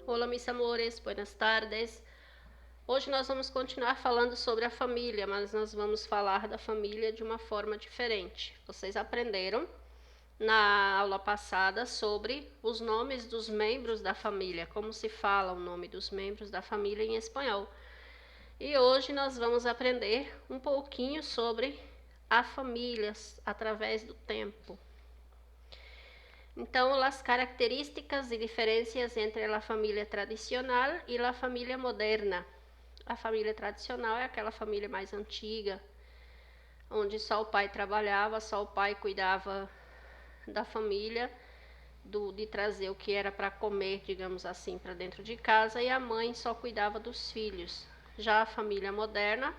Olá, mis amores, buenas tardes. Hoje nós vamos continuar falando sobre a família, mas nós vamos falar da família de uma forma diferente. Vocês aprenderam na aula passada sobre os nomes dos membros da família, como se fala o nome dos membros da família em espanhol. E hoje nós vamos aprender um pouquinho sobre a família através do tempo. Então, as características e diferenças entre a família tradicional e a família moderna. A família tradicional é aquela família mais antiga, onde só o pai trabalhava, só o pai cuidava da família, de trazer o que era para comer, digamos assim, para dentro de casa, e a mãe só cuidava dos filhos. Já a família moderna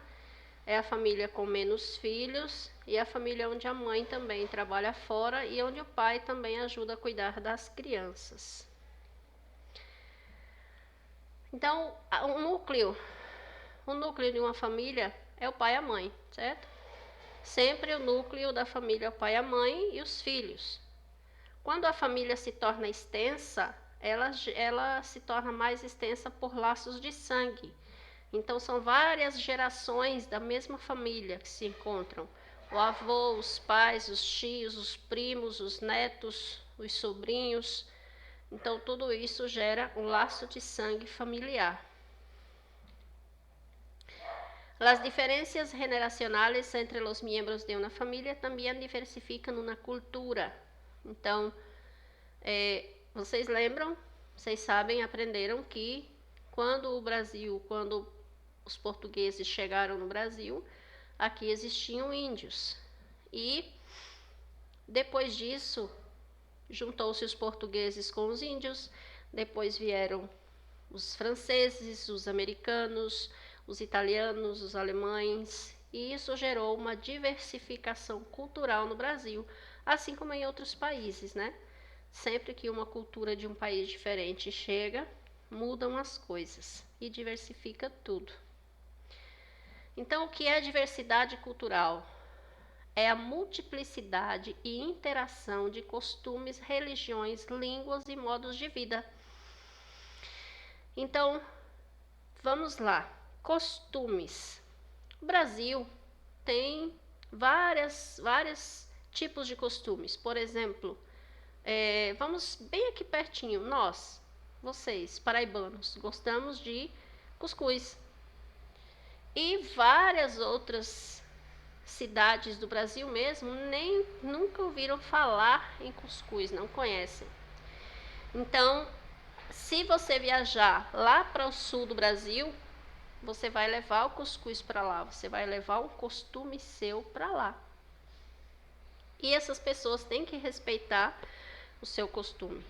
é a família com menos filhos e a família onde a mãe também trabalha fora e onde o pai também ajuda a cuidar das crianças. Então, o núcleo de uma família é o pai e a mãe, certo? Sempre o núcleo da família é o pai, a mãe e os filhos. Quando a família se torna extensa, ela se torna mais extensa por laços de sangue. Então, são várias gerações da mesma família que se encontram. O avô, os pais, os tios, os primos, os netos, os sobrinhos. Então, tudo isso gera um laço de sangue familiar. Las diferencias generacionales entre los miembros de una familia también diversifican una cultura. Então, vocês lembram, vocês sabem, aprenderam que quando os portugueses chegaram no Brasil, aqui existiam índios. E depois disso, juntou-se os portugueses com os índios, depois vieram os franceses, os americanos, os italianos, os alemães, e isso gerou uma diversificação cultural no Brasil, assim como em outros países, né? Sempre que uma cultura de um país diferente chega, mudam as coisas e diversifica tudo. Então, o que é diversidade cultural? É a multiplicidade e interação de costumes, religiões, línguas e modos de vida. Então, vamos lá. Costumes. O Brasil tem vários tipos de costumes. Por exemplo, vamos bem aqui pertinho. Vocês, paraibanos, gostamos de cuscuz. E várias outras cidades do Brasil mesmo nunca ouviram falar em cuscuz, não conhecem. Então, se você viajar lá para o sul do Brasil, você vai levar o cuscuz para lá, você vai levar um costume seu para lá. E essas pessoas têm que respeitar o seu costume.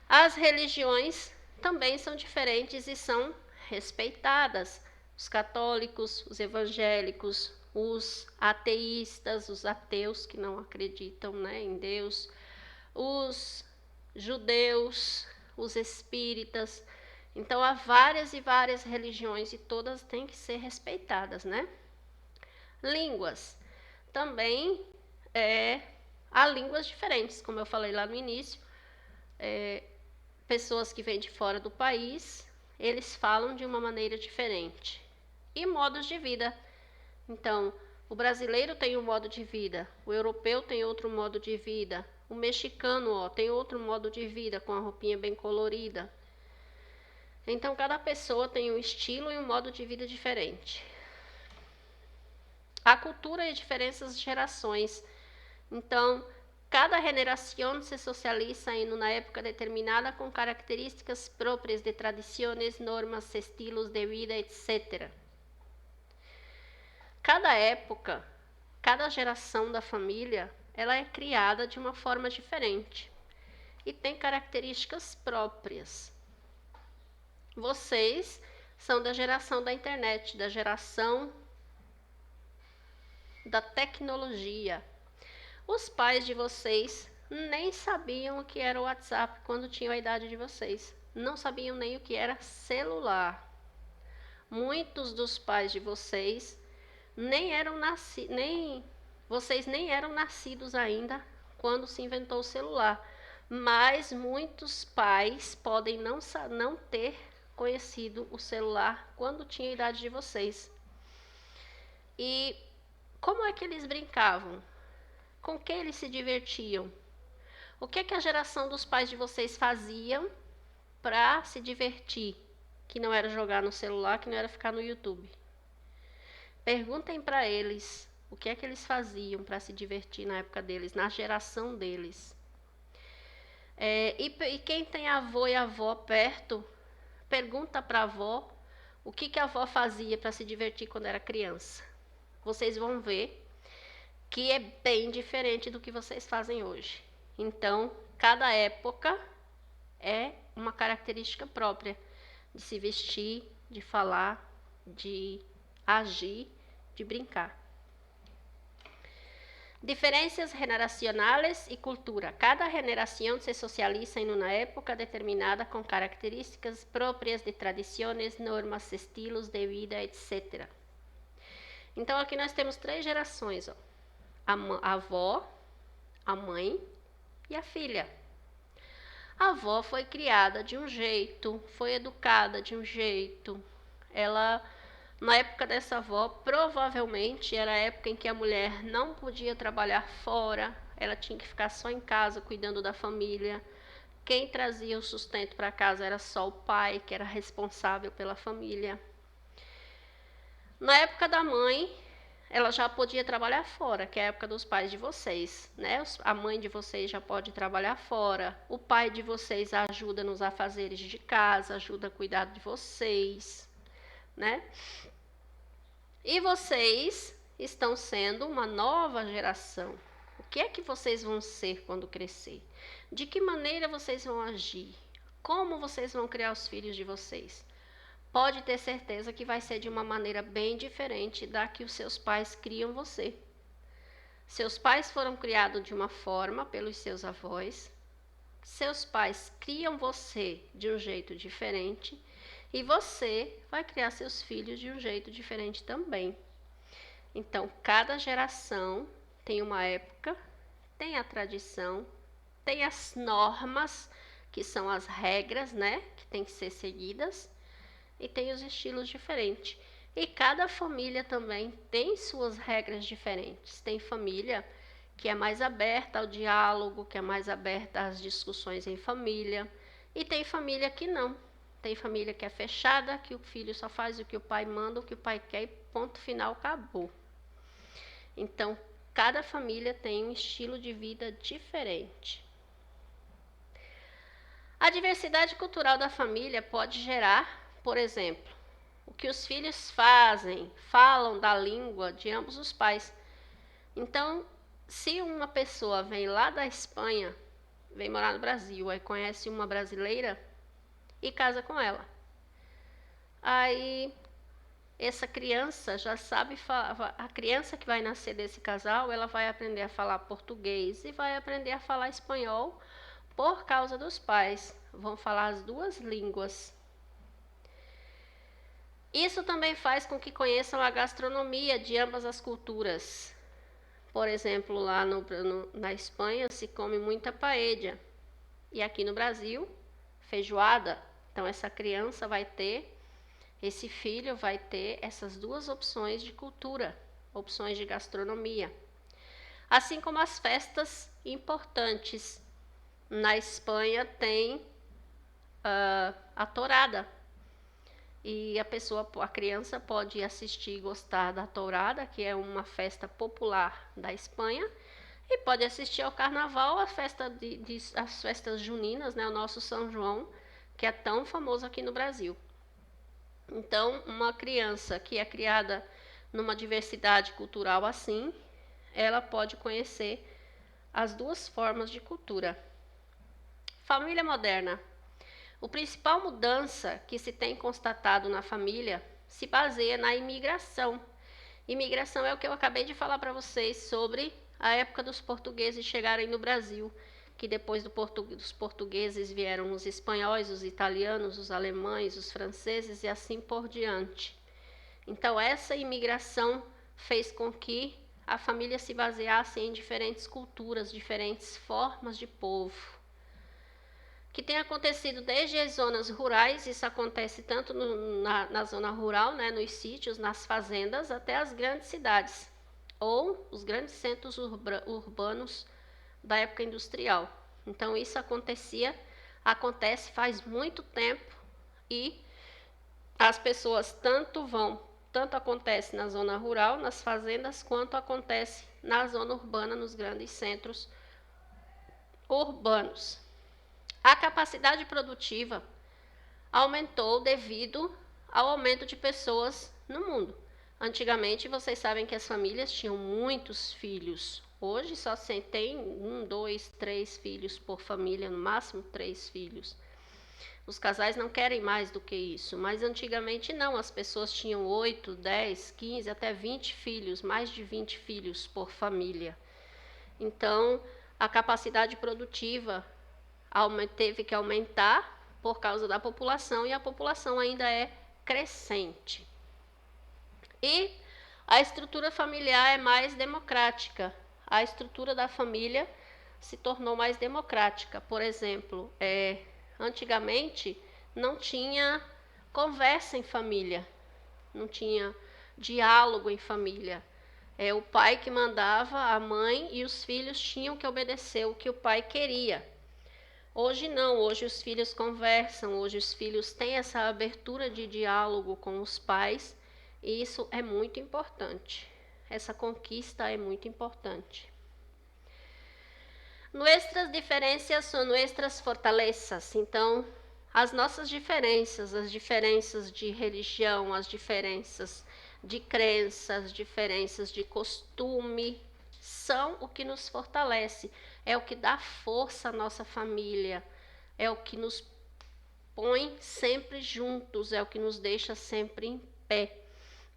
As religiões também são diferentes e são respeitadas. Os católicos, os evangélicos, os ateístas, os ateus que não acreditam, em Deus, os judeus, os espíritas. Então, há várias e várias religiões e todas têm que ser respeitadas, né? Línguas. Também há línguas diferentes, como eu falei lá no início. Pessoas que vêm de fora do país, eles falam de uma maneira diferente. E modos de vida. Então, o brasileiro tem um modo de vida, o europeu tem outro modo de vida, o mexicano tem outro modo de vida, com a roupinha bem colorida. Então, cada pessoa tem um estilo e um modo de vida diferente. A cultura e diferenças de gerações. Então, cada generación se socializa en una época determinada con características propias de tradiciones, normas, estilos de vida, etc. Cada época, cada geração da família, ela é criada de uma forma diferente e tem características próprias. Vocês são da geração da internet, da geração da tecnologia. Os pais de vocês nem sabiam o que era o WhatsApp quando tinham a idade de vocês. Não sabiam nem o que era celular. Muitos dos pais de vocês vocês nem eram nascidos ainda quando se inventou o celular. mas muitos pais podem não ter conhecido o celular quando tinha a idade de vocês. E como é que eles brincavam? Com que eles se divertiam? O que é que a geração dos pais de vocês faziam para se divertir? Que não era jogar no celular, que não era ficar no YouTube. Perguntem para eles o que é que eles faziam para se divertir na época deles, na geração deles. E quem tem avô e avó perto, pergunta para a avó o que a avó fazia para se divertir quando era criança. Vocês vão ver que é bem diferente do que vocês fazem hoje. Então, cada época é uma característica própria de se vestir, de falar, de agir, de brincar. Diferencias generacionales y cultura. Cada generación se socializa en una época determinada con características propias de tradiciones, normas, estilos de vida, etc. Então, aqui nós temos 3 gerações. Ó. A avó, a mãe e a filha. A avó foi criada de um jeito, foi educada de um jeito. Ela, na época dessa avó, provavelmente era a época em que a mulher não podia trabalhar fora, ela tinha que ficar só em casa cuidando da família. Quem trazia o sustento para casa era só o pai, que era responsável pela família. Na época da mãe, ela já podia trabalhar fora, que é a época dos pais de vocês, né? A mãe de vocês já pode trabalhar fora, o pai de vocês ajuda nos afazeres de casa, ajuda a cuidar de vocês, né? E vocês estão sendo uma nova geração. O que é que vocês vão ser quando crescer? De que maneira vocês vão agir? Como vocês vão criar os filhos de vocês? Pode ter certeza que vai ser de uma maneira bem diferente da que os seus pais criam você. Seus pais foram criados de uma forma pelos seus avós, seus pais criam você de um jeito diferente e você vai criar seus filhos de um jeito diferente também. Então, cada geração tem uma época, tem a tradição, tem as normas, que são as regras, né, que tem que ser seguidas, e tem os estilos diferentes. E cada família também tem suas regras diferentes. Tem família que é mais aberta ao diálogo, que é mais aberta às discussões em família, e tem família que não. Tem família que é fechada, que o filho só faz o que o pai manda, o que o pai quer e ponto final, acabou. Então, cada família tem um estilo de vida diferente. A diversidade cultural da família pode gerar, por exemplo, o que os filhos fazem, falam da língua de ambos os pais. Então, se uma pessoa vem lá da Espanha, vem morar no Brasil, aí conhece uma brasileira e casa com ela. Aí, essa criança já sabe falar, a criança que vai nascer desse casal, ela vai aprender a falar português e vai aprender a falar espanhol por causa dos pais. Vão falar as 2 línguas. Isso também faz com que conheçam a gastronomia de ambas as culturas. Por exemplo, lá na Espanha se come muita paella. E aqui no Brasil, feijoada. Então, essa criança vai ter, esse filho vai ter essas 2 opções de cultura, opções de gastronomia. Assim como as festas importantes. Na Espanha tem a tourada. E a criança pode assistir e gostar da tourada, que é uma festa popular da Espanha, e pode assistir ao carnaval, as festas juninas, né, o nosso São João, que é tão famoso aqui no Brasil. Então, uma criança que é criada numa diversidade cultural assim, ela pode conhecer as 2 formas de cultura. Família moderna. A principal mudança que se tem constatado na família se baseia na imigração. Imigração é o que eu acabei de falar para vocês sobre a época dos portugueses chegarem no Brasil, que depois dos portugueses vieram os espanhóis, os italianos, os alemães, os franceses e assim por diante. Então, essa imigração fez com que a família se baseasse em diferentes culturas, diferentes formas de povo. que tem acontecido desde as zonas rurais, isso acontece tanto na zona rural, né, nos sítios, nas fazendas, até as grandes cidades, ou os grandes centros urbanos da época industrial. Então isso acontece faz muito tempo e as pessoas tanto acontece na zona rural, nas fazendas, quanto acontece na zona urbana, nos grandes centros urbanos. A capacidade produtiva aumentou devido ao aumento de pessoas no mundo. Antigamente, vocês sabem que as famílias tinham muitos filhos. Hoje só se tem 1, 2, 3 filhos por família, no máximo 3 filhos. Os casais não querem mais do que isso, mas antigamente não, as pessoas tinham 8, 10, 15, até 20 filhos, mais de 20 filhos por família. Então, a capacidade produtiva teve que aumentar por causa da população, e a população ainda é crescente. E a estrutura familiar é mais democrática. A estrutura da família se tornou mais democrática. Por exemplo, antigamente não tinha conversa em família, não tinha diálogo em família. O pai que mandava, a mãe e os filhos tinham que obedecer o que o pai queria. Hoje não, hoje os filhos conversam, hoje os filhos têm essa abertura de diálogo com os pais, e isso é muito importante. Essa conquista é muito importante. Nuestras diferenças são nuestras fortalezas. Então, as nossas diferenças, as diferenças de religião, as diferenças de crença, as diferenças de costume, são o que nos fortalece, é o que dá força à nossa família, é o que nos põe sempre juntos, é o que nos deixa sempre em pé.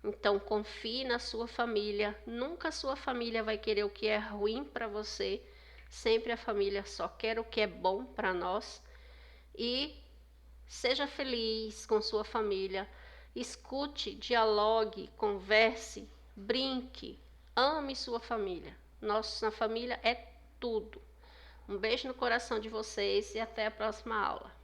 Então, confie na sua família, nunca a sua família vai querer o que é ruim para você, sempre a família só quer o que é bom para nós. E seja feliz com sua família, escute, dialogue, converse, brinque, ame sua família. Nossa família é tudo. Um beijo no coração de vocês e até a próxima aula.